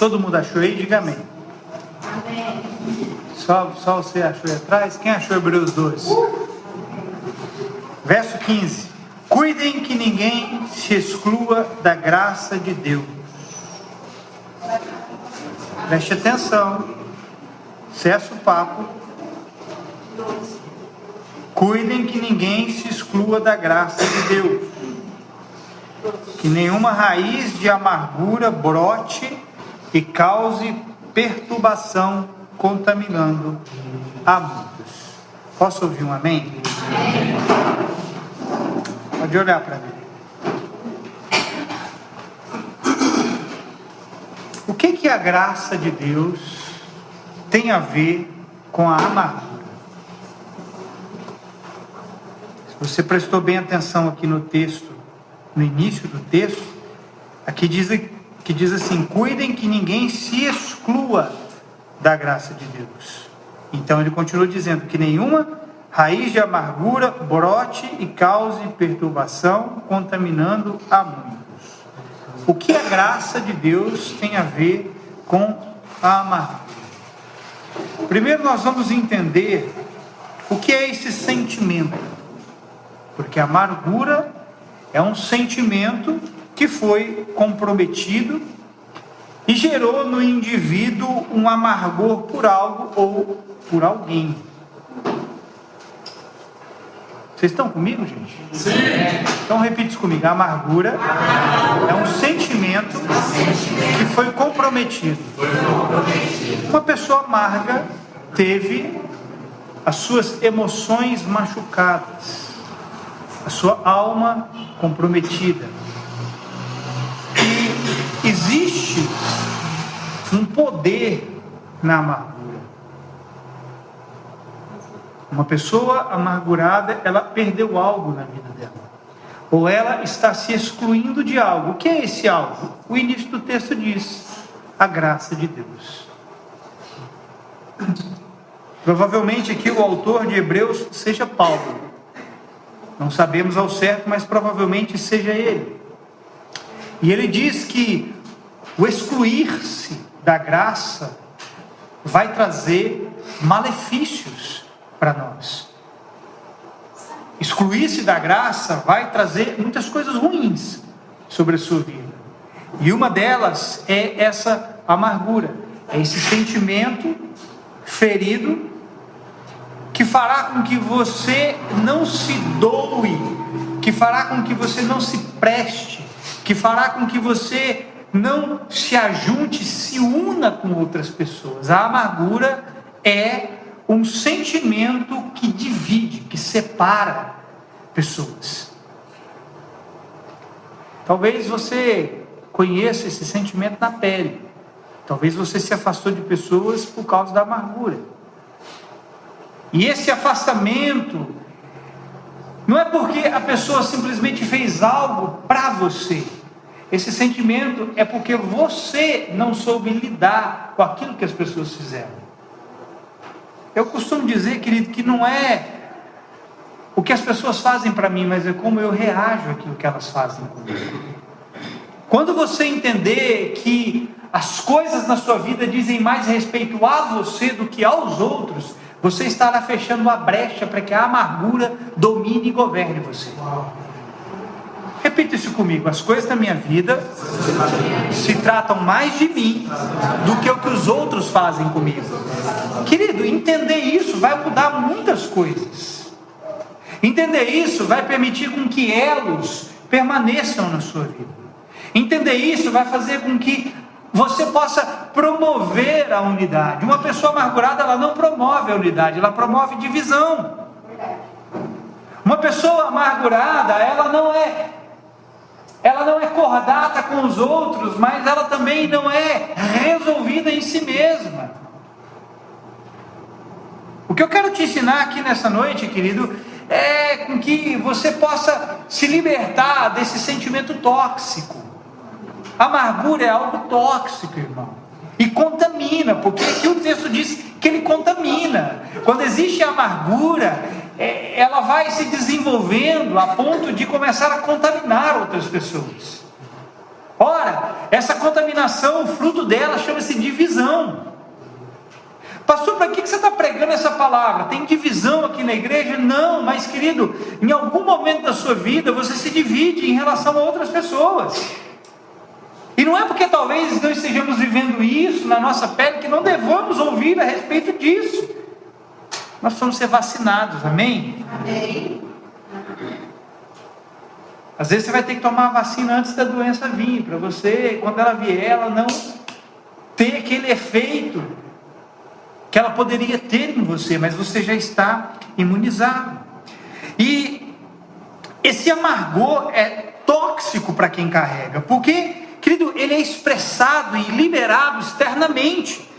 Todo mundo achou aí? Diga amém. Amém. Só você achou aí atrás? Quem achou Hebreus 12? Verso 15. Cuidem que ninguém se exclua da graça de Deus. Preste atenção. Cessa o papo. Cuidem que ninguém se exclua da graça de Deus. Que nenhuma raiz de amargura brote e cause perturbação, contaminando a muitos. Posso ouvir um amém? Amém. Pode olhar para mim. O que a graça de Deus tem a ver com a amargura? Se você prestou bem atenção aqui no texto, no início do texto, aqui diz assim: cuidem que ninguém se exclua da graça de Deus. Então ele continua dizendo que nenhuma raiz de amargura brote e cause perturbação, contaminando a muitos. O que a graça de Deus tem a ver com a amargura? Primeiro nós vamos entender o que é esse sentimento, porque a amargura é um sentimento que foi comprometido e gerou no indivíduo um amargor por algo ou por alguém. Vocês estão comigo, gente? Sim. Então repita isso comigo. A amargura é um sentimento que foi comprometido. Uma pessoa amarga teve as suas emoções machucadas, a sua alma comprometida. E existe um poder na amargura. Uma pessoa amargurada, ela perdeu algo na vida dela. Ou ela está se excluindo de algo. O que é esse algo? O início do texto diz: a graça de Deus. Provavelmente aqui o autor de Hebreus seja Paulo. Não sabemos ao certo, mas provavelmente seja ele. E ele diz que o excluir-se da graça vai trazer malefícios para nós. Excluir-se da graça vai trazer muitas coisas ruins sobre a sua vida. E uma delas é essa amargura, é esse sentimento ferido que fará com que você não se doe, que fará com que você não se preste, que fará com que você não se ajunte, se una com outras pessoas. A amargura é um sentimento que divide, que separa pessoas. Talvez você conheça esse sentimento na pele. Talvez você se afastou de pessoas por causa da amargura. E esse afastamento não é porque a pessoa simplesmente fez algo para você. Esse sentimento é porque você não soube lidar com aquilo que as pessoas fizeram. Eu costumo dizer, querido, que não é o que as pessoas fazem para mim, mas é como eu reajo àquilo que elas fazem comigo. Quando você entender que as coisas na sua vida dizem mais respeito a você do que aos outros, você estará fechando uma brecha para que a amargura domine e governe você. Repita isso comigo: as coisas da minha vida se tratam mais de mim do que o que os outros fazem comigo. Querido, entender isso vai mudar muitas coisas. Entender isso vai permitir com que elos permaneçam na sua vida. Entender isso vai fazer com que você possa promover a unidade. Uma pessoa amargurada, ela não promove a unidade, ela promove divisão. Uma pessoa amargurada, ela não é cordata com os outros, mas ela também não é resolvida em si mesma. O que eu quero te ensinar aqui nessa noite, querido, é com que você possa se libertar desse sentimento tóxico. Amargura é algo tóxico, irmão, e contamina, porque aqui o texto diz que ele contamina. Quando existe amargura, ela vai se desenvolvendo a ponto de começar a contaminar outras pessoas. Ora, essa contaminação, o fruto dela chama-se divisão. Pastor, para que você está pregando essa palavra? Tem divisão aqui na igreja? Não, mas querido, em algum momento da sua vida você se divide em relação a outras pessoas. E não é porque talvez não estejamos vivendo isso na nossa pele que não devamos ouvir a respeito disso. Nós precisamos ser vacinados, amém? Amém. Às vezes você vai ter que tomar a vacina antes da doença vir, para você, quando ela vier, ela não ter aquele efeito que ela poderia ter em você, mas você já está imunizado. E esse amargor é tóxico para quem carrega, porque, querido, ele é expressado e liberado externamente.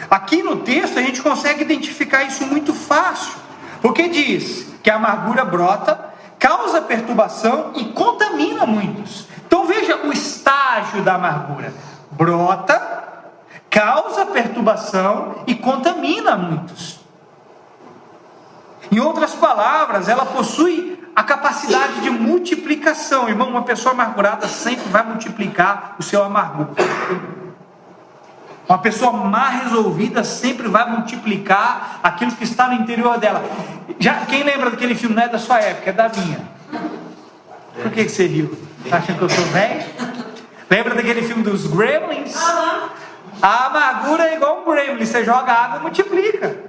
Aqui no texto a gente consegue identificar isso muito fácil, porque diz que a amargura brota, causa perturbação e contamina muitos. Então veja o estágio da amargura: brota, causa perturbação e contamina muitos. Em outras palavras, ela possui a capacidade de multiplicação. Irmão, uma pessoa amargurada sempre vai multiplicar o seu amargor. Uma pessoa mal resolvida sempre vai multiplicar aquilo que está no interior dela. Quem lembra daquele filme? Não é da sua época, é da minha. Por que você riu? Está achando que eu sou velho? Lembra daquele filme dos Gremlins? A amargura é igual um gremlin, você joga água e multiplica.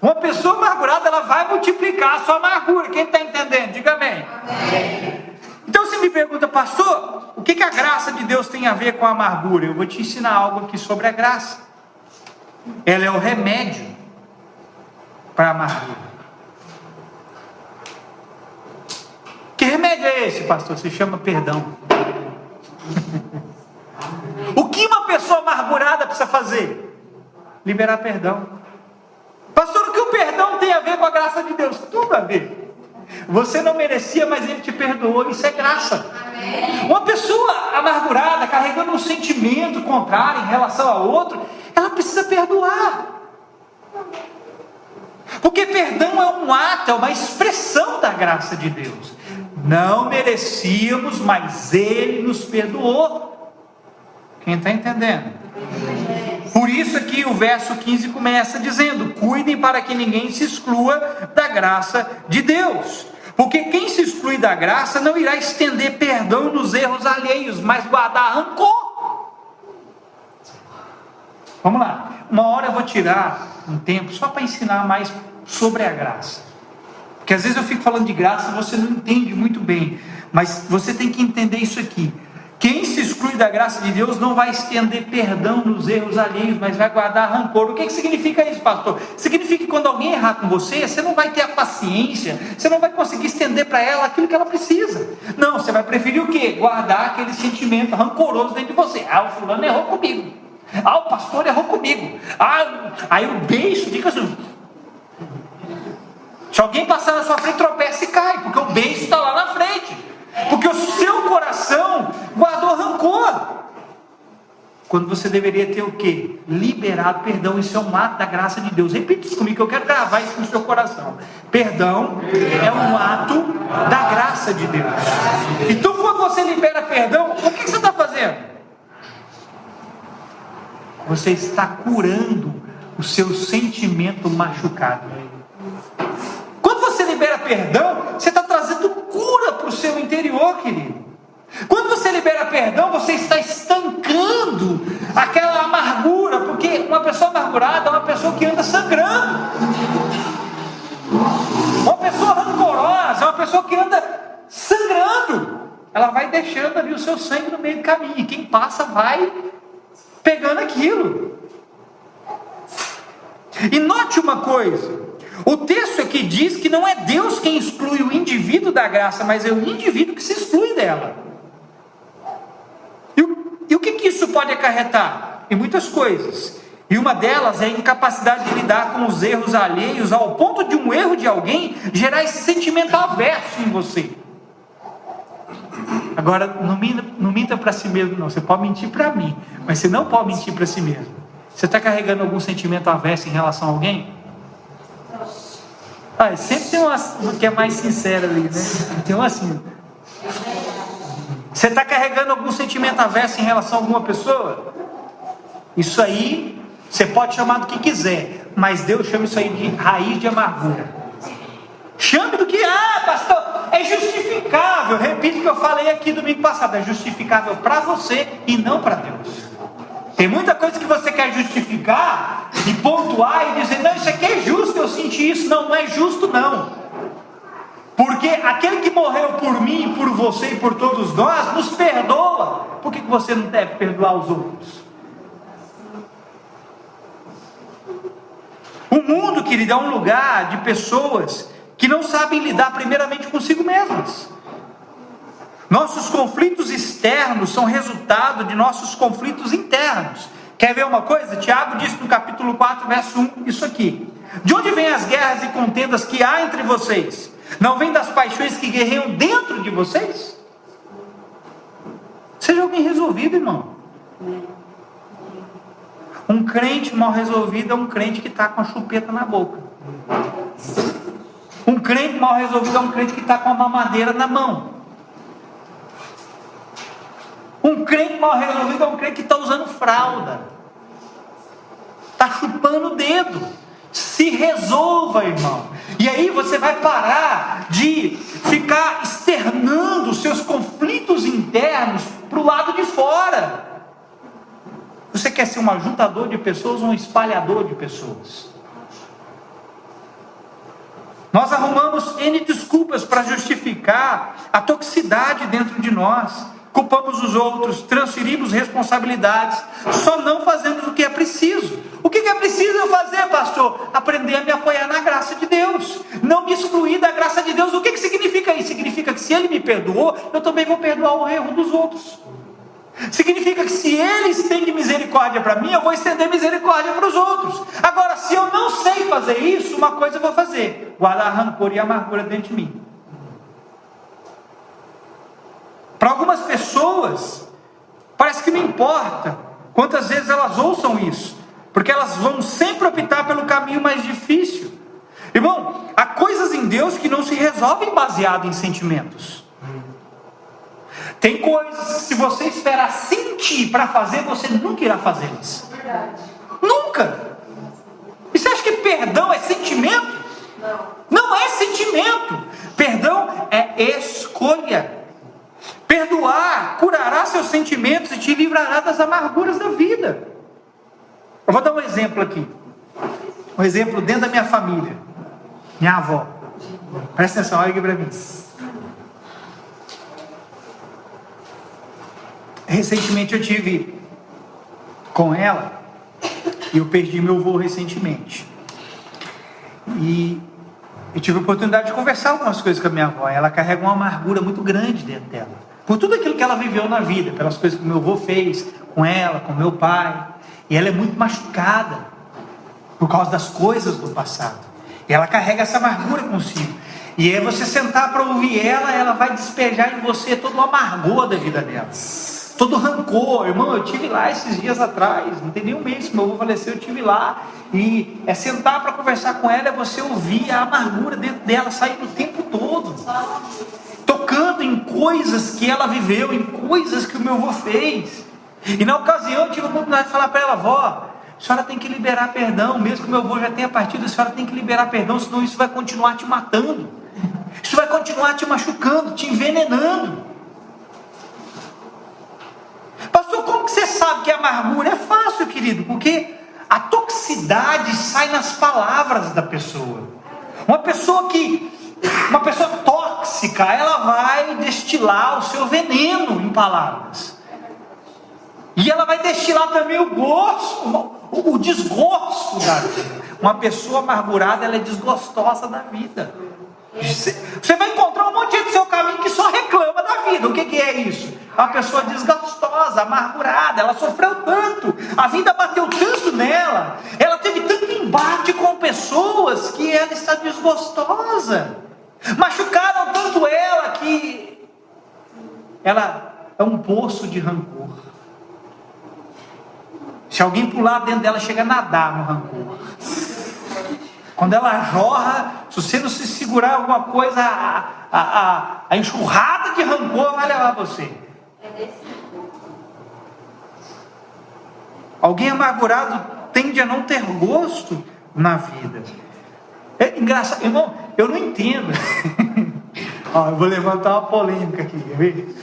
Uma pessoa amargurada, ela vai multiplicar a sua amargura. Quem está entendendo? Diga amém. Amém. Então você me pergunta, pastor, o que a graça de Deus tem a ver com a amargura? Eu vou te ensinar algo aqui sobre a graça. Ela é o remédio para a amargura. Que remédio é esse, pastor? Se chama perdão. O que uma pessoa amargurada precisa fazer? Liberar perdão. Pastor, o que o perdão tem a ver com a graça de Deus? Tudo a ver. Você não merecia, mas Ele te perdoou, isso é graça. Amém. Uma pessoa amargurada, carregando um sentimento contrário em relação a outro, ela precisa perdoar. Porque perdão é um ato, é uma expressão da graça de Deus. Não merecíamos, mas Ele nos perdoou. Quem está entendendo? Por isso aqui o verso 15 começa dizendo: cuidem para que ninguém se exclua da graça de Deus. Porque quem se exclui da graça não irá estender perdão nos erros alheios, mas guardar rancor. Vamos lá. Uma hora eu vou tirar um tempo só para ensinar mais sobre a graça. Porque às vezes eu fico falando de graça e você não entende muito bem. Mas você tem que entender isso aqui. Quem se exclui da graça de Deus não vai estender perdão nos erros alheios, mas vai guardar rancor. O que significa isso, pastor? Significa que quando alguém errar com você, você não vai ter a paciência, você não vai conseguir estender para ela aquilo que ela precisa. Não, você vai preferir o quê? Guardar aquele sentimento rancoroso dentro de você. Ah, o fulano errou comigo. Ah, o pastor errou comigo. Ah, aí o beijo fica assim. Se alguém passar na sua frente, tropeça e cai, porque o beijo está lá na frente. Porque o seu coração guardou rancor. Quando você deveria ter o quê? Liberado perdão. Isso é um ato da graça de Deus. Repita isso comigo, que eu quero gravar isso no seu coração. Perdão é um ato da graça de Deus. Então quando você libera perdão, o que você está fazendo? Você está curando o seu sentimento machucado. Quando você libera perdão, você está trazendo cura para o seu interior, querido. Quando você libera perdão, você está estancando aquela amargura, porque uma pessoa amargurada é uma pessoa que anda sangrando. Uma pessoa rancorosa é uma pessoa que anda sangrando. Ela vai deixando ali o seu sangue no meio do caminho, e quem passa vai pegando aquilo. E note uma coisa: o texto aqui diz que não é Deus quem exclui o indivíduo da graça, mas é o indivíduo que se exclui dela. E o que isso pode acarretar? Em muitas coisas. E uma delas é a incapacidade de lidar com os erros alheios, ao ponto de um erro de alguém gerar esse sentimento averso em você. Agora, não minta para si mesmo, não. Você pode mentir para mim, mas você não pode mentir para si mesmo. Você está carregando algum sentimento averso em relação a alguém? Sempre tem uma que é mais sincera ali, né? Tem uma assim. Você está carregando algum sentimento averso em relação a alguma pessoa? Isso aí, você pode chamar do que quiser, mas Deus chama isso aí de raiz de amargura. Chame do que, pastor, é justificável. Repito o que eu falei aqui domingo passado, é justificável para você e não para Deus. Tem muita coisa que você quer justificar e pontuar e dizer, não, isso aqui é justo, eu senti isso. Não, não é justo não. Porque aquele que morreu por mim, por você e por todos nós, nos perdoa. Por que você não deve perdoar os outros? O mundo, querido, é um lugar de pessoas que não sabem lidar primeiramente consigo mesmas. Nossos conflitos externos são resultado de nossos conflitos internos. Quer ver uma coisa? Tiago diz no capítulo 4, verso 1, isso aqui. De onde vêm as guerras e contendas que há entre vocês? Não vem das paixões que guerreiam dentro de vocês? Seja alguém resolvido, irmão. Um crente mal resolvido é um crente que está com a chupeta na boca. Um crente mal resolvido é um crente que está com a mamadeira na mão. Um crente mal resolvido é um crente que está usando fralda. Está chupando o dedo. Se resolva, irmão. E aí você vai parar de ficar externando os seus conflitos internos para o lado de fora. Você quer ser um ajuntador de pessoas ou um espalhador de pessoas? Nós arrumamos N desculpas para justificar a toxicidade dentro de nós. Culpamos os outros, transferimos responsabilidades, só não fazemos o que é preciso. O que é preciso eu fazer, pastor? Aprender a me apoiar na graça de Deus, não me excluir da graça de Deus. O que significa isso? Significa que se Ele me perdoou, eu também vou perdoar o erro dos outros. Significa que se Ele estende misericórdia para mim, eu vou estender misericórdia para os outros. Agora, se eu não sei fazer isso, uma coisa eu vou fazer: guardar rancor e amargura dentro de mim. Para algumas pessoas, parece que não importa quantas vezes elas ouçam isso, porque elas vão sempre optar pelo caminho mais difícil. Irmão, há coisas em Deus que não se resolvem baseado em sentimentos. Tem coisas que se você esperar sentir para fazer, você nunca irá fazê-las. Nunca. E você acha que perdão é sentimento? Não é sentimento. Perdão é escolha. Perdoar curará seus sentimentos e te livrará das amarguras da vida. Eu vou dar um exemplo aqui. Um exemplo dentro da minha família. Minha avó. Presta atenção, olha aqui para mim. Recentemente eu tive com ela, e eu perdi meu avô recentemente. E eu tive a oportunidade de conversar algumas coisas com a minha avó. Ela carrega uma amargura muito grande dentro dela, por tudo aquilo que ela viveu na vida, pelas coisas que meu avô fez com ela, com meu pai. E ela é muito machucada por causa das coisas do passado. E ela carrega essa amargura consigo. E aí você sentar para ouvir ela, ela vai despejar em você todo o amargor da vida dela, todo o rancor. Irmão, eu estive lá esses dias atrás, não tem nem um mês que meu avô faleceu, eu estive lá. E é sentar para conversar com ela, é você ouvir a amargura dentro dela saindo o tempo todo, tocando em coisas que ela viveu, em coisas que o meu avô fez. E na ocasião eu tive a oportunidade de falar para ela: vó, a senhora tem que liberar perdão, mesmo que o meu avô já tenha partido, a senhora tem que liberar perdão, senão isso vai continuar te matando, isso vai continuar te machucando, te envenenando. Pastor, como que você sabe que é amargura? É fácil, querido, porque a toxicidade sai nas palavras da pessoa. Uma pessoa tóxica, ela vai destilar o seu veneno em palavras. E ela vai destilar também o gosto, o desgosto da vida. Uma pessoa amargurada, ela é desgostosa da vida. Você vai encontrar um monte de gente no seu caminho que só reclama da vida. O que é isso? É uma pessoa desgostosa, amargurada. Ela sofreu tanto, a vida bateu tanto nela, ela teve tanto embate com pessoas que ela está desgostosa. Machucaram tanto ela que ela é um poço de rancor. Se alguém pular dentro dela, chega a nadar no rancor. Quando ela jorra, se você não se segurar alguma coisa, a enxurrada de rancor vai levar você. Alguém amargurado tende a não ter gosto na vida. É engraçado, irmão, eu não entendo. Ó, eu vou levantar uma polêmica aqui, quer ver?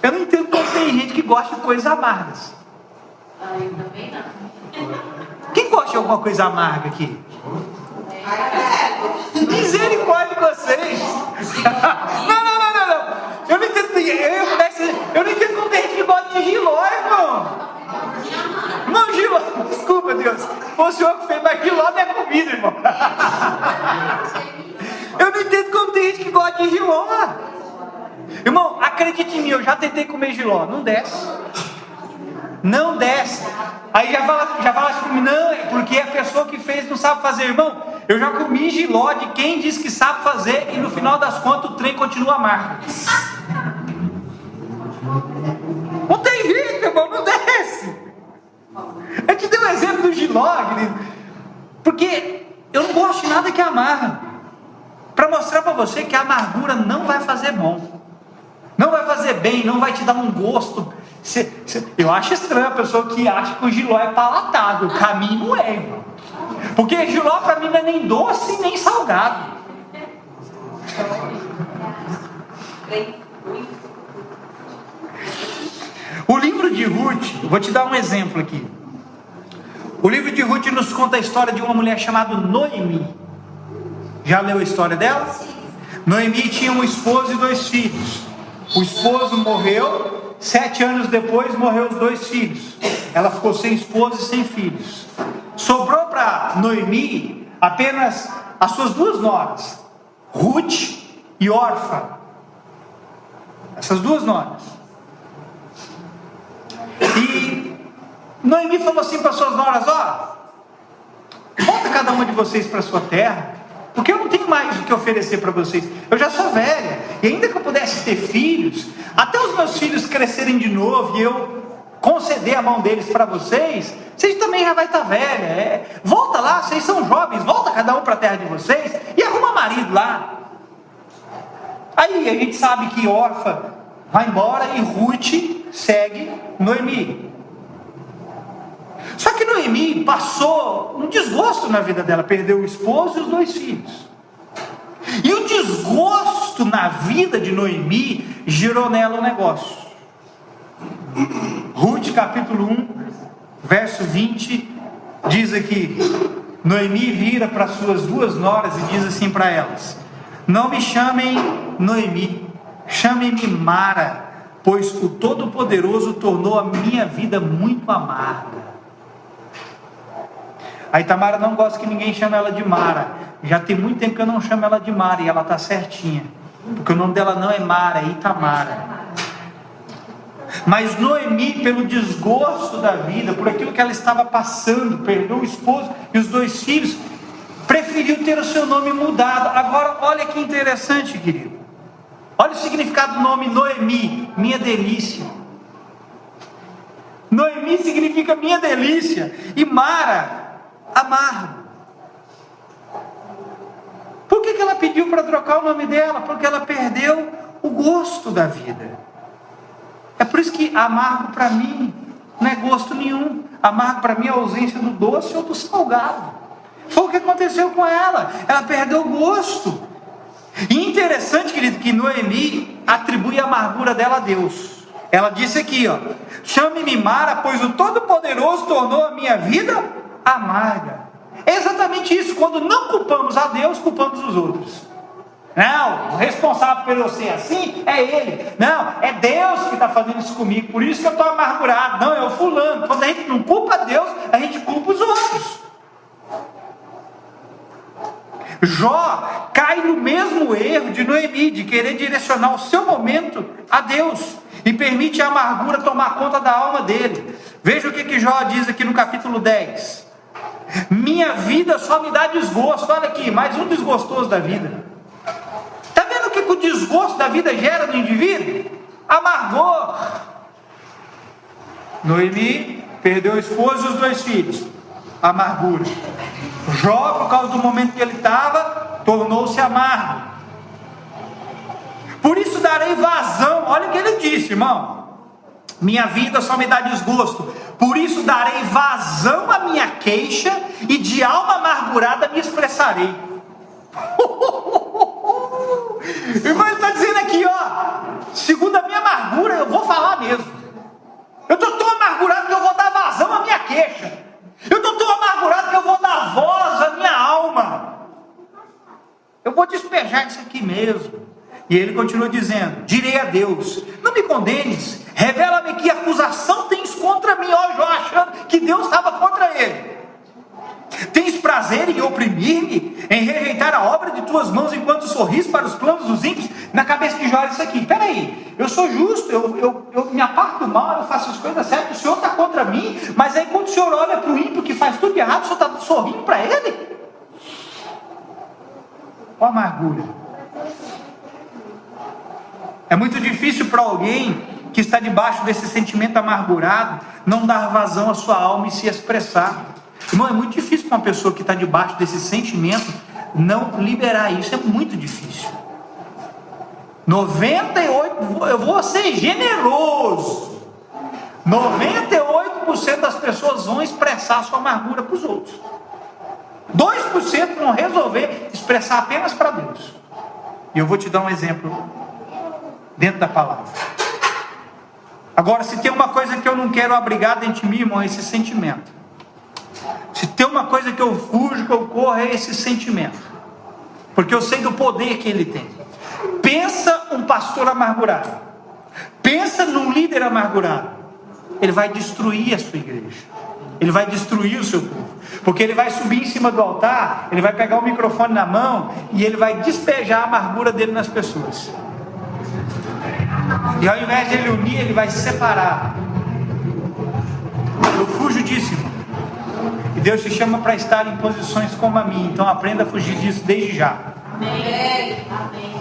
Eu não entendo como tem gente que gosta de coisas amargas. Eu também não. Quem gosta de alguma coisa amarga aqui? Misericórdia de vocês! Não. Eu não entendo. Eu não entendo como tem gente que gosta de giló, irmão. Não, giló, desculpa, Deus. Foi o senhor que fez, mas giló não é comida, irmão. Eu não entendo como tem gente que gosta de giló. Irmão, acredite em mim, eu já tentei comer giló, não desce. Não desce. Aí já fala assim, não, é porque a pessoa que fez não sabe fazer. Irmão, eu já comi giló de quem diz que sabe fazer e no final das contas o trem continua amargo. Não tem jeito, irmão, não desce. Eu te dei um exemplo do giló, querido, porque eu não gosto de nada que amarra, para mostrar para você que a amargura não vai fazer bom, não vai fazer bem, não vai te dar um gosto. Eu acho estranho a pessoa que acha que o giló é palatável. O caminho não é, irmão. Porque giló para mim não é nem doce nem salgado. O livro de Ruth, vou te dar um exemplo aqui. O livro de Ruth nos conta a história de uma mulher chamada Noemi. Já leu a história dela? Noemi tinha um esposo e 2 filhos. O esposo morreu, 7 anos depois morreu os 2 filhos. Ela ficou sem esposo e sem filhos. Sobrou para Noemi apenas as suas 2 noras, Ruth e Orfa. Essas 2 noras. E Noemi falou assim para suas noras: ó, volta cada uma de vocês para sua terra, porque eu não tenho mais o que oferecer para vocês. Eu já sou velha, e ainda que eu pudesse ter filhos, até os meus filhos crescerem de novo e eu conceder a mão deles para vocês, vocês também já vai estar velha. Volta lá, vocês são jovens, volta cada um para a terra de vocês e arruma marido lá. Aí a gente sabe que Orfa vai embora e Ruth segue Noemi. Só que Noemi passou um desgosto na vida dela, perdeu o esposo e os 2 filhos. E o desgosto na vida de Noemi gerou nela um negócio. Ruth capítulo 1, verso 20, diz aqui: Noemi vira para suas 2 noras e diz assim para elas: não me chamem Noemi, chamem-me Mara, pois o Todo-Poderoso tornou a minha vida muito amarga. A Itamara não gosta que ninguém chame ela de Mara. Já tem muito tempo que eu não chamo ela de Mara e ela está certinha, porque o nome dela não é Mara, é Itamara. Mas Noemi, pelo desgosto da vida, por aquilo que ela estava passando, perdeu o esposo e os 2 filhos, preferiu ter o seu nome mudado. Agora, olha que interessante, querido. Olha o significado do nome Noemi, minha delícia. Noemi significa minha delícia, e Mara, amargo. Por que ela pediu para trocar o nome dela? Porque ela perdeu o gosto da vida. É por isso que amargo para mim não é gosto nenhum. Amargo para mim é a ausência do doce ou do salgado. Foi o que aconteceu com ela. Ela perdeu o gosto. E interessante, querido, que Noemi atribui a amargura dela a Deus. Ela disse aqui, ó: chame-me Mara, pois o Todo-Poderoso tornou a minha vida amarga. É exatamente isso. Quando não culpamos a Deus, culpamos os outros. Não, o responsável por eu ser assim é Ele. Não, é Deus que está fazendo isso comigo, por isso que eu estou amargurado. Não, é o fulano. Quando a gente não culpa Deus, a gente culpa os outros. Jó cai no mesmo erro de Noemi, de querer direcionar o seu momento a Deus, e permite a amargura tomar conta da alma dele. Veja o que Jó diz aqui no capítulo 10. Minha vida só me dá desgosto. Olha aqui, mais um desgostoso da vida. Está vendo o que o desgosto da vida gera no indivíduo? Amargor. Noemi perdeu o esposo e os 2 filhos. Amargura. Jó, por causa do momento que ele estava, tornou-se amargo. Por isso darei vazão. Olha o que ele disse, irmão. Minha vida só me dá desgosto. Por isso darei vazão à minha queixa e de alma amargurada me expressarei. Irmão, ele está dizendo aqui, segundo a minha amargura, eu vou falar mesmo. Eu estou tão amargurado que eu vou dar vazão à minha queixa. Eu estou tão amargurado que eu vou dar voz à minha alma. Eu vou despejar isso aqui mesmo. E ele continua dizendo: direi a Deus, não me condenes, revela-me que acusação tens contra mim. Jó achando que Deus estava contra ele. Tens prazer em oprimir-me, em rejeitar a obra de tuas mãos enquanto sorris para os planos dos ímpios? Na cabeça de Jó era isso aqui: peraí, eu sou justo, eu me aparto do mal, eu faço as coisas certas, o Senhor está contra mim, mas aí quando o Senhor olha para o ímpio que faz tudo errado, o Senhor está sorrindo para ele? Olha a amargura. É muito difícil para alguém que está debaixo desse sentimento amargurado não dar vazão à sua alma e se expressar. Irmão, é muito difícil para uma pessoa que está debaixo desse sentimento não liberar isso. É muito difícil. 98%, eu vou ser generoso, 98% das pessoas vão expressar a sua amargura para os outros. 2% vão resolver expressar apenas para Deus. E eu vou te dar um exemplo dentro da palavra. Agora, se tem uma coisa que eu não quero abrigar dentro de mim, irmão, é esse sentimento. Se tem uma coisa que eu fujo, que eu corro, é esse sentimento. Porque eu sei do poder que ele tem. Pensa um pastor amargurado. Pensa num líder amargurado. Ele vai destruir a sua igreja. Ele vai destruir o seu povo. Porque ele vai subir em cima do altar, ele vai pegar o microfone na mão e ele vai despejar a amargura dele nas pessoas. E ao invés de ele unir, ele vai separar. Eu fujo disso, irmão. E Deus te chama para estar em posições como a minha. Então aprenda a fugir disso desde já. Amém. Amém.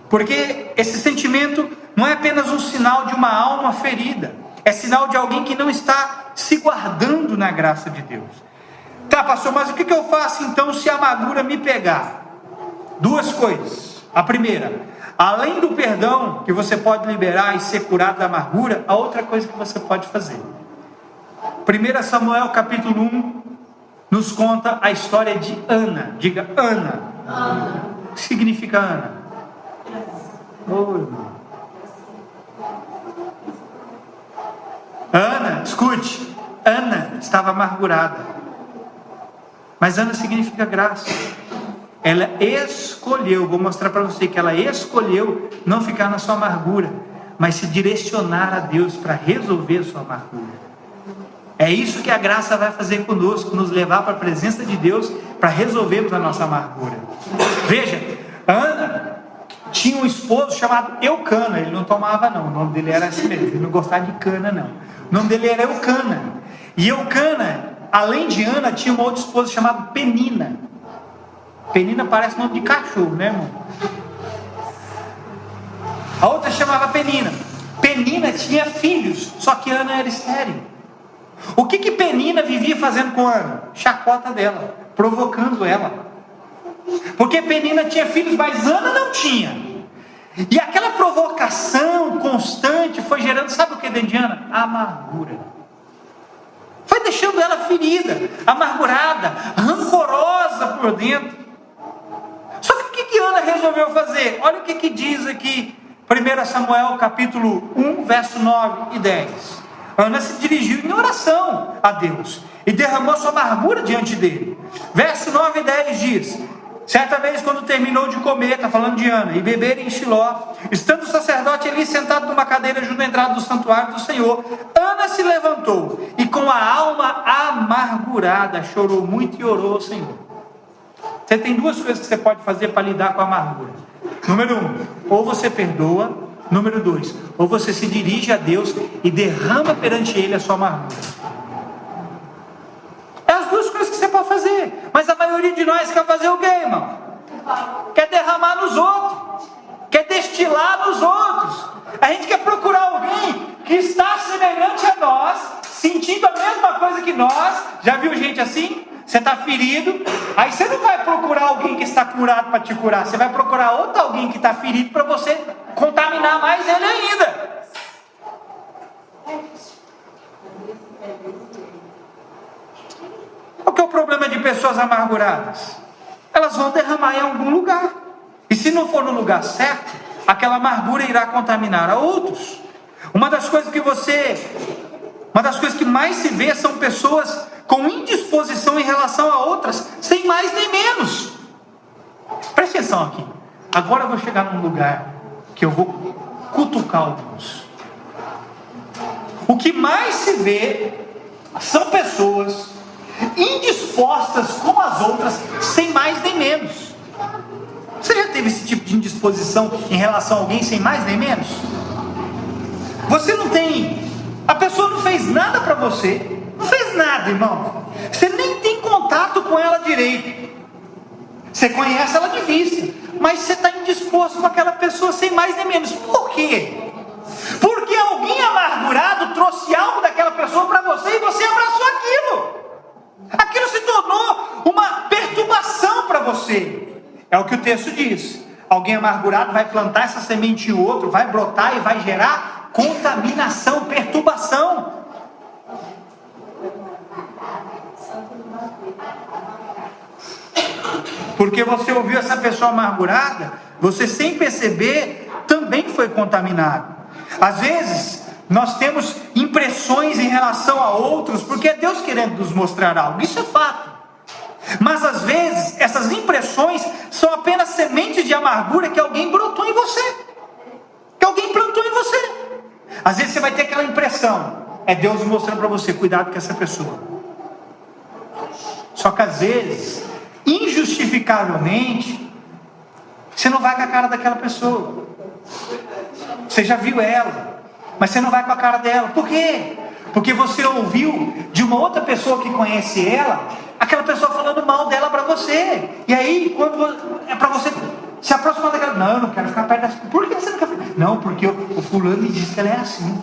Porque esse sentimento não é apenas um sinal de uma alma ferida. É sinal de alguém que não está se guardando na graça de Deus. Tá, pastor, mas o que eu faço então se a amargura me pegar? Duas coisas. A primeira, além do perdão que você pode liberar e ser curado da amargura, a outra coisa que você pode fazer. 1 Samuel capítulo 1 nos conta a história de Ana. Diga Ana. Ana. O que significa Ana? Oh, irmão. Ana, escute, Ana estava amargurada. Mas Ana significa graça. Ela escolheu, vou mostrar para você que ela escolheu não ficar na sua amargura, mas se direcionar a Deus para resolver a sua amargura. É isso que a graça vai fazer conosco, nos levar para a presença de Deus para resolvermos a nossa amargura. Veja, Ana tinha um esposo chamado Eucana. Ele não tomava não, o nome dele era assim mesmo, ele não gostava de cana não. O nome dele era Eucana. E Eucana, além de Ana, tinha uma outra esposa chamada Penina. Penina parece nome de cachorro, né, irmão? A outra chamava Penina. Penina tinha filhos, só que Ana era estéril. O que Penina vivia fazendo com Ana? Chacota dela, provocando ela. Porque Penina tinha filhos, mas Ana não tinha. E aquela provocação constante foi gerando, sabe o que dentro de Ana? Amargura. Foi deixando ela ferida, amargurada, rancorosa por dentro. Só que o que Ana resolveu fazer? Olha o que diz aqui, 1 Samuel capítulo 1, verso 9 e 10. Ana se dirigiu em oração a Deus e derramou sua amargura diante dele. Verso 9 e 10 diz: certa vez, quando terminou de comer, está falando de Ana, e beber em Shiló, estando o sacerdote ali sentado numa cadeira junto à entrada do santuário do Senhor, Ana se levantou e com a alma amargurada chorou muito e orou ao Senhor. Você tem duas coisas que você pode fazer para lidar com a amargura. Número 1, ou você perdoa. Número 2, ou você se dirige a Deus e derrama perante Ele a sua amargura. É as duas coisas que você pode fazer. Mas a maioria de nós quer fazer o quê, irmão? Quer derramar nos outros, quer destilar nos outros. A gente quer procurar alguém que está semelhante a nós, sentindo a mesma coisa que nós. Já viu gente assim? Você está ferido, aí você não vai procurar alguém que está curado para te curar, você vai procurar outro alguém que está ferido para você contaminar mais ele ainda. Qual que é o problema de pessoas amarguradas? Elas vão derramar em algum lugar, e se não for no lugar certo, aquela amargura irá contaminar a outros. Uma das coisas que mais se vê são pessoas com indisposição em relação a outras, sem mais nem menos. Preste atenção aqui. Agora eu vou chegar num lugar que eu vou cutucar alguns. O que mais se vê são pessoas indispostas com as outras, sem mais nem menos. Você já teve esse tipo de indisposição em relação a alguém sem mais nem menos? Você não tem, a pessoa não fez nada para você, não fez nada, irmão. Você nem tem contato com ela direito. Você conhece ela de vista, mas você está indisposto com aquela pessoa sem mais nem menos. Por quê? Porque alguém amargurado trouxe algo daquela pessoa para você e você abraçou aquilo. Aquilo se tornou uma perturbação para você. É o que o texto diz. Alguém amargurado vai plantar essa semente em outro, vai brotar e vai gerar contaminação, perturbação. Porque você ouviu essa pessoa amargurada, você sem perceber também foi contaminado. Às vezes nós temos impressões em relação a outros, porque é Deus querendo nos mostrar algo, isso é fato. Mas às vezes essas impressões são apenas sementes de amargura que alguém brotou em você, que alguém plantou em você. Às vezes você vai ter aquela impressão, é Deus mostrando para você, cuidado com essa pessoa. Só que às vezes, injustificavelmente, você não vai com a cara daquela pessoa. Você já viu ela, mas você não vai com a cara dela. Por quê? Porque você ouviu de uma outra pessoa que conhece ela, aquela pessoa falando mal dela para você. E aí, quando é para você se aproximar daquela, não, eu não quero ficar perto dessa. Por que você não quer ficar? Não, porque o fulano me disse que ela é assim.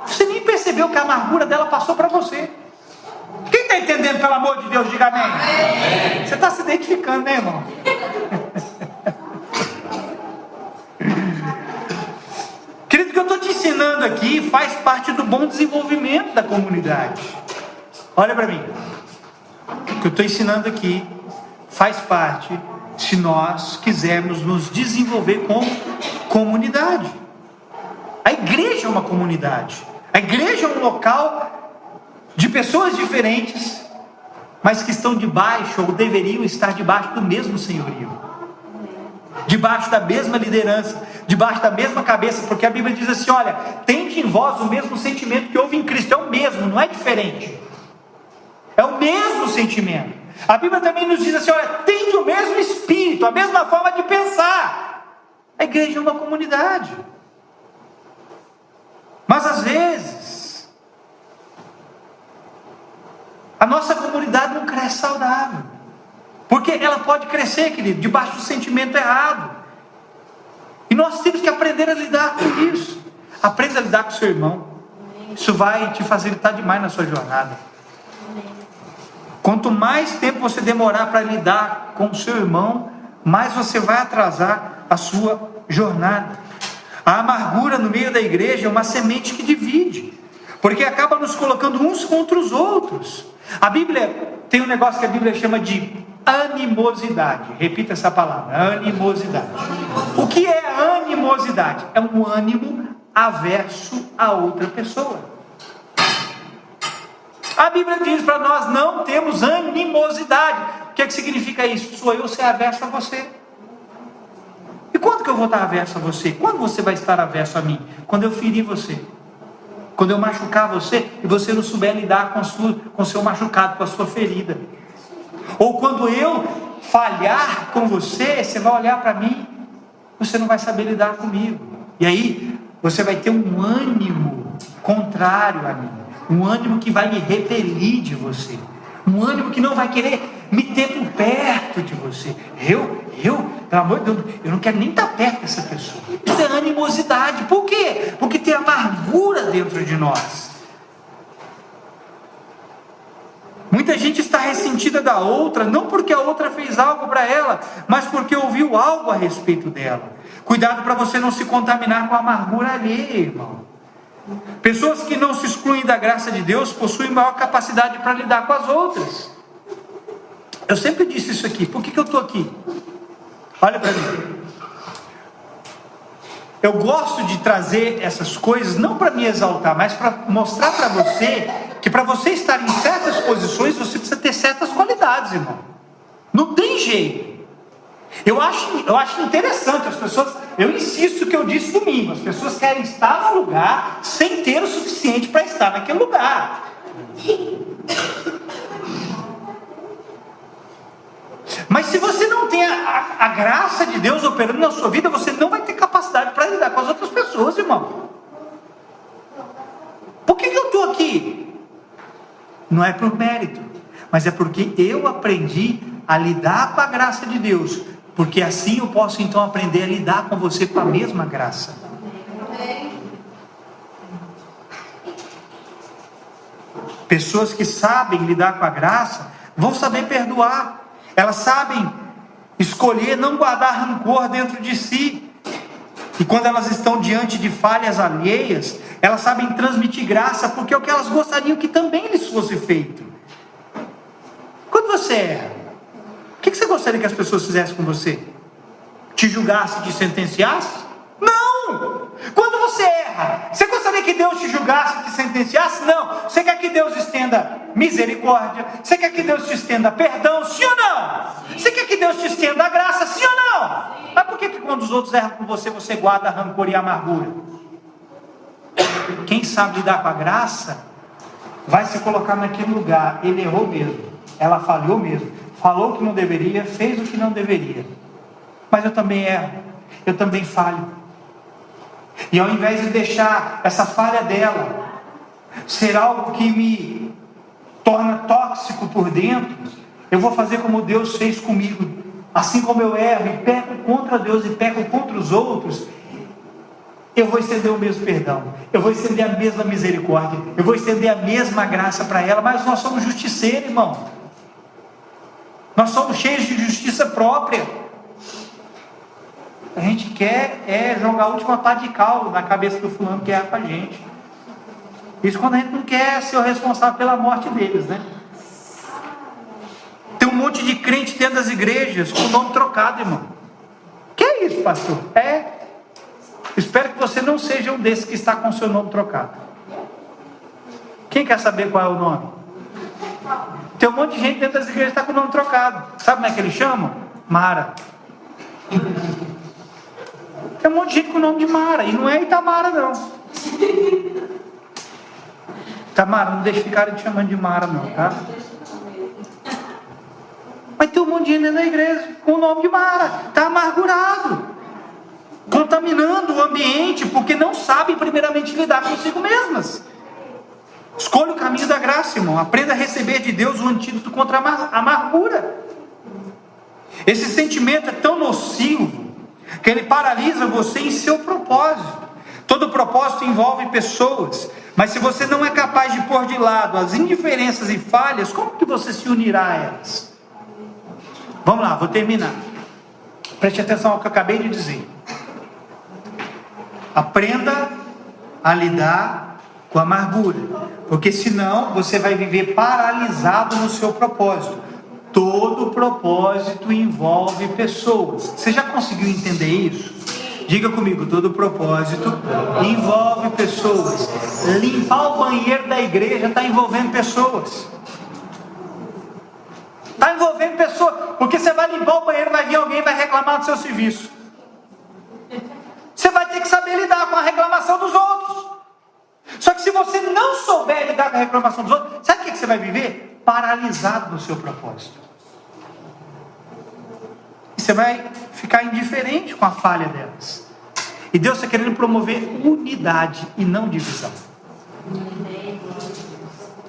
Você nem percebeu que a amargura dela passou para você. Quem está entendendo, pelo amor de Deus, diga amém. Amém. Você está se identificando, né, irmão? Querido, o que eu estou te ensinando aqui faz parte do bom desenvolvimento da comunidade. Olha para mim. O que eu estou ensinando aqui faz parte, se nós quisermos nos desenvolver como comunidade. A igreja é uma comunidade. A igreja é um local de pessoas diferentes, mas que estão debaixo, ou deveriam estar debaixo do mesmo senhorio, debaixo da mesma liderança, debaixo da mesma cabeça, porque a Bíblia diz assim, olha, tende em vós o mesmo sentimento que houve em Cristo, é o mesmo, não é diferente, é o mesmo sentimento. A Bíblia também nos diz assim, olha, tende o mesmo espírito, a mesma forma de pensar. A igreja é uma comunidade, mas às vezes a nossa comunidade não cresce saudável, porque ela pode crescer, querido, debaixo do sentimento errado, e nós temos que aprender a lidar com isso. Aprenda a lidar com o seu irmão, isso vai te facilitar demais na sua jornada. Quanto mais tempo você demorar para lidar com o seu irmão, mais você vai atrasar a sua jornada. A amargura no meio da igreja é uma semente que divide, porque acaba nos colocando uns contra os outros. A Bíblia tem um negócio que a Bíblia chama de animosidade. Repita essa palavra, animosidade. O que é animosidade? É um ânimo averso a outra pessoa. A Bíblia diz para nós não temos animosidade. O que é que significa isso? Sou eu ser averso a você. E quando que eu vou estar averso a você? Quando você vai estar averso a mim? Quando eu ferir você, quando eu machucar você e você não souber lidar com o seu machucado, com a sua ferida. Ou quando eu falhar com você, você vai olhar para mim, você não vai saber lidar comigo. E aí você vai ter um ânimo contrário a mim, um ânimo que vai me repelir de você, um ânimo que não vai querer me ter por perto de você. Pelo amor de Deus, eu não quero nem estar perto dessa pessoa. Isso é animosidade. Por quê? Porque tem amargura dentro de nós. Muita gente está está ressentida da outra, não porque a outra fez algo para ela, mas porque ouviu algo a respeito dela. Cuidado para você não se contaminar com a amargura alheia, irmão. Pessoas que não se excluem da graça de Deus possuem maior capacidade para lidar com as outras. Eu sempre disse isso aqui. Por que eu estou aqui? Olha para mim. Eu gosto de trazer essas coisas não para me exaltar, mas para mostrar para você que para você estar em certas posições você precisa ter certas qualidades, irmão. Não tem jeito. Eu acho interessante as pessoas. Eu insisto que eu disse domingo. As pessoas querem estar no lugar sem ter o suficiente para estar naquele lugar. Mas se você não tem a graça de Deus operando na sua vida, você não vai ter capacidade para lidar com as outras pessoas, irmão. Por que eu estou aqui? Não é por mérito, mas é porque eu aprendi a lidar com a graça de Deus, porque assim eu posso então aprender a lidar com você com a mesma graça. Pessoas que sabem lidar com a graça vão saber perdoar. Elas sabem escolher não guardar rancor dentro de si. E quando elas estão diante de falhas alheias, elas sabem transmitir graça, porque é o que elas gostariam que também lhes fosse feito. Quando você erra, o que você gostaria que as pessoas fizessem com você? Te julgasse, te sentenciasse? Não! Quando você erra, você gostaria que Deus te julgasse, te sentenciasse? Não! Você quer que Deus estenda misericórdia? Você quer que Deus te estenda perdão? Sim ou não? Você quer que Deus te estenda a graça? Sim ou não? Mas por que quando os outros erram com você, você guarda rancor e amargura? Quem sabe lidar com a graça, vai se colocar naquele lugar. Ele errou mesmo, ela falhou mesmo, falou o que não deveria, fez o que não deveria. Mas eu também erro, eu também falho. E ao invés de deixar essa falha dela ser algo que me torna tóxico por dentro, eu vou fazer como Deus fez comigo. Assim como eu erro e peco contra Deus e peco contra os outros, eu vou estender o mesmo perdão, eu vou estender a mesma misericórdia, eu vou estender a mesma graça para ela. Mas nós somos justiceiros, irmão. Nós somos cheios de justiça própria. A gente quer jogar a última pá de cal na cabeça do fulano que erra com a gente. Isso quando a gente não quer ser o responsável pela morte deles, né? Tem um monte de crente dentro das igrejas com o nome trocado, irmão. Que é isso, pastor? Espero que você não seja um desses que está com o seu nome trocado. Quem quer saber qual é o nome? Tem um monte de gente dentro das igrejas que está com o nome trocado. Sabe como é que eles chamam? Mara. Tem um monte de gente com o nome de Mara. E não é Itamara, não. Tamara, não deixe ficarem te chamando de Mara, não, tá? Mas tem um monte de gente dentro da igreja com o nome de Mara. Está amargurado, contaminando o ambiente, porque não sabem primeiramente lidar consigo mesmas. Escolha o caminho da graça, irmão. Aprenda a receber de Deus o antídoto contra a amargura. Esse sentimento é tão nocivo que ele paralisa você em seu propósito. Todo propósito envolve pessoas, mas se você não é capaz de pôr de lado as indiferenças e falhas, como que você se unirá a elas? Vamos lá, vou terminar. Preste atenção ao que eu acabei de dizer. Aprenda a lidar com a amargura, porque senão você vai viver paralisado no seu propósito. Todo propósito envolve pessoas. Você já conseguiu entender isso? Diga comigo, todo propósito envolve pessoas. Limpar o banheiro da igreja está envolvendo pessoas. Está envolvendo pessoas. Porque você vai limpar o banheiro, vai vir alguém e vai reclamar do seu serviço. Você vai ter que saber lidar com a reclamação dos outros. Só que se você não souber lidar com a reclamação dos outros, sabe o que você vai viver? Paralisado no seu propósito. E você vai ficar indiferente com a falha delas. E Deus está querendo promover unidade e não divisão.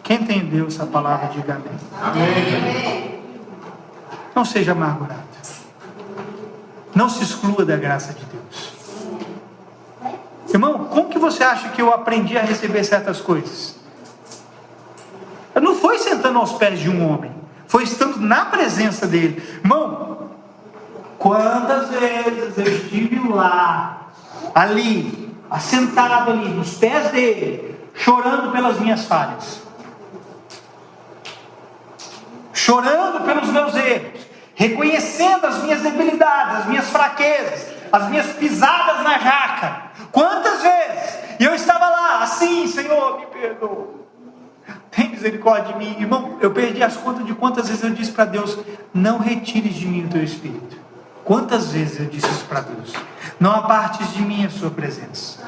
Quem entendeu essa palavra, diga amém. Amém. Não seja amargurado. Não se exclua da graça de Deus. Irmão, como que você acha que eu aprendi a receber certas coisas? Não foi sentando aos pés de um homem. Deus na presença dele. Irmão, quantas vezes eu estive lá, ali, assentado ali, nos pés dele, chorando pelas minhas falhas, chorando pelos meus erros, reconhecendo as minhas debilidades, as minhas fraquezas, as minhas pisadas na jaca. Quantas vezes? E eu estava lá, assim: Senhor, me perdoa, tem misericórdia de mim. Irmão, eu perdi as contas de quantas vezes eu disse para Deus: não retires de mim o teu Espírito. Quantas vezes eu disse isso para Deus? Não apartes de mim a sua presença.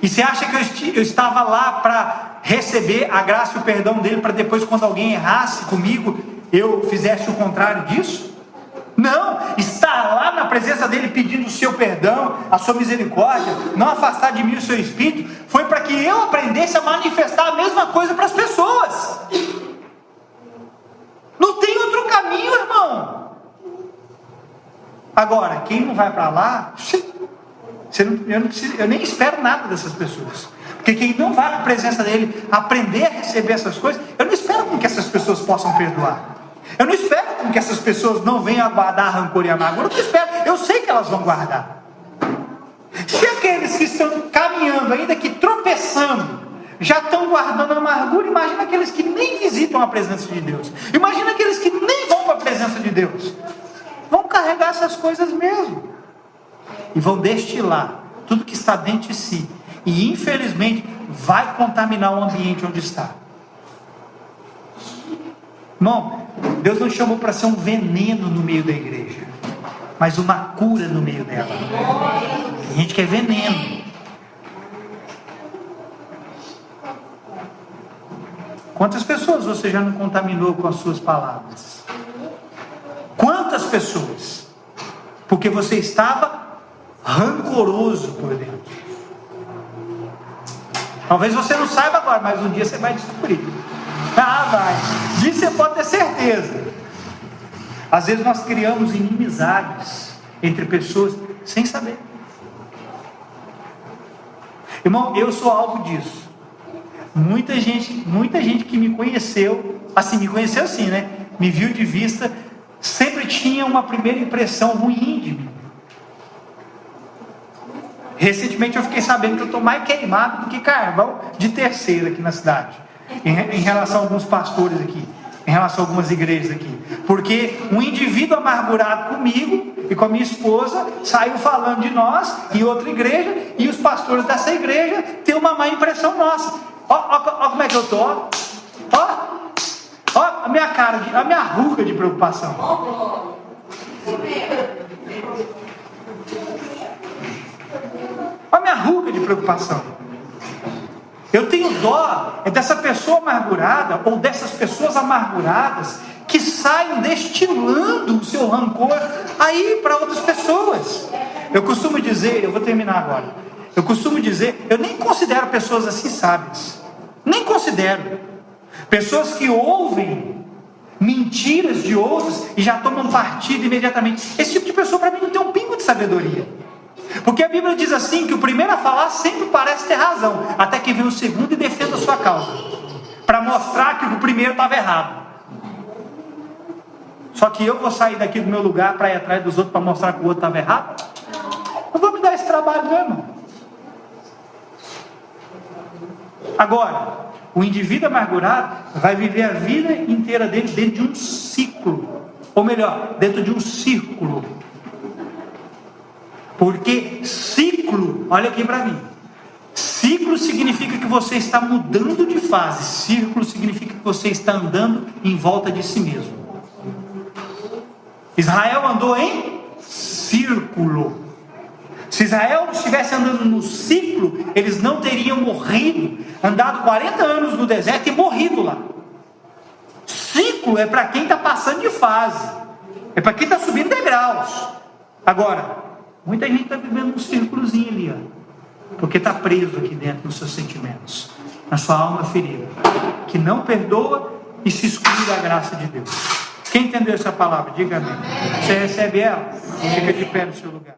E você acha que eu estava lá para receber a graça e o perdão dele, para depois, quando alguém errasse comigo, eu fizesse o contrário disso? Não, estar lá na presença dele pedindo o seu perdão, a sua misericórdia, não afastar de mim o seu Espírito, foi para que eu aprendesse a manifestar a mesma coisa para as pessoas. Não tem outro caminho, irmão. Agora, quem não vai para lá, eu nem espero nada dessas pessoas. Porque quem não vai para a presença dele aprender a receber essas coisas, eu não espero com que essas pessoas possam perdoar. Eu não espero com que essas pessoas não venham a guardar rancor e amargura. Eu não espero, eu sei que elas vão guardar. Se aqueles que estão caminhando, ainda que tropeçando, já estão guardando amargura, imagina aqueles que nem visitam a presença de Deus. Imagina aqueles que nem vão para a presença de Deus. Vão carregar essas coisas mesmo. E vão destilar tudo que está dentro de si. E infelizmente vai contaminar o ambiente onde está. Irmão, Deus não chamou para ser um veneno no meio da igreja, mas uma cura no meio dela. Tem gente que é veneno. Quantas pessoas você já não contaminou com as suas palavras? Quantas pessoas? Porque você estava rancoroso por dentro. Talvez você não saiba agora, mas um dia você vai descobrir. Vai. Disso você pode ter certeza. Às vezes nós criamos inimizades entre pessoas sem saber. Irmão, eu sou alvo disso. Muita gente que me conheceu assim, né? Me viu de vista, sempre tinha uma primeira impressão ruim de mim. Recentemente eu fiquei sabendo que eu estou mais queimado do que carvão de terceira aqui na cidade. Em relação a alguns pastores aqui, em relação a algumas igrejas aqui, porque um indivíduo amargurado comigo e com a minha esposa saiu falando de nós em outra igreja, e os pastores dessa igreja têm uma má impressão nossa. Ó como é que eu tô, ó a minha cara, a minha ruga de preocupação. Ó a minha ruga de preocupação. Eu tenho dó dessa pessoa amargurada, ou dessas pessoas amarguradas, que saem destilando o seu rancor aí para outras pessoas. Eu costumo dizer, eu vou terminar agora, eu nem considero pessoas assim sábias, nem considero. Pessoas que ouvem mentiras de outros e já tomam partido imediatamente. Esse tipo de pessoa para mim não tem um pingo de sabedoria. Porque a Bíblia diz assim, que o primeiro a falar sempre parece ter razão, até que vem o segundo e defenda a sua causa, para mostrar que o primeiro estava errado. Só que eu vou sair daqui do meu lugar para ir atrás dos outros para mostrar que o outro estava errado? Não vou me dar esse trabalho não, irmão. Agora, o indivíduo amargurado vai viver a vida inteira dele dentro de um ciclo, ou melhor, dentro de um círculo. Porque ciclo, olha aqui para mim, ciclo significa que você está mudando de fase, círculo significa que você está andando em volta de si mesmo. Israel andou em círculo. Se Israel estivesse andando no ciclo, eles não teriam morrido, andado 40 anos no deserto e morrido lá. Ciclo é para quem está passando de fase, é para quem está subindo degraus. Agora, muita gente está vivendo um círculozinho ali, ó, porque está preso aqui dentro nos seus sentimentos, na sua alma ferida, que não perdoa e se exclui da graça de Deus. Quem entendeu essa palavra? Diga amém. Você recebe ela? Fica de pé no seu lugar.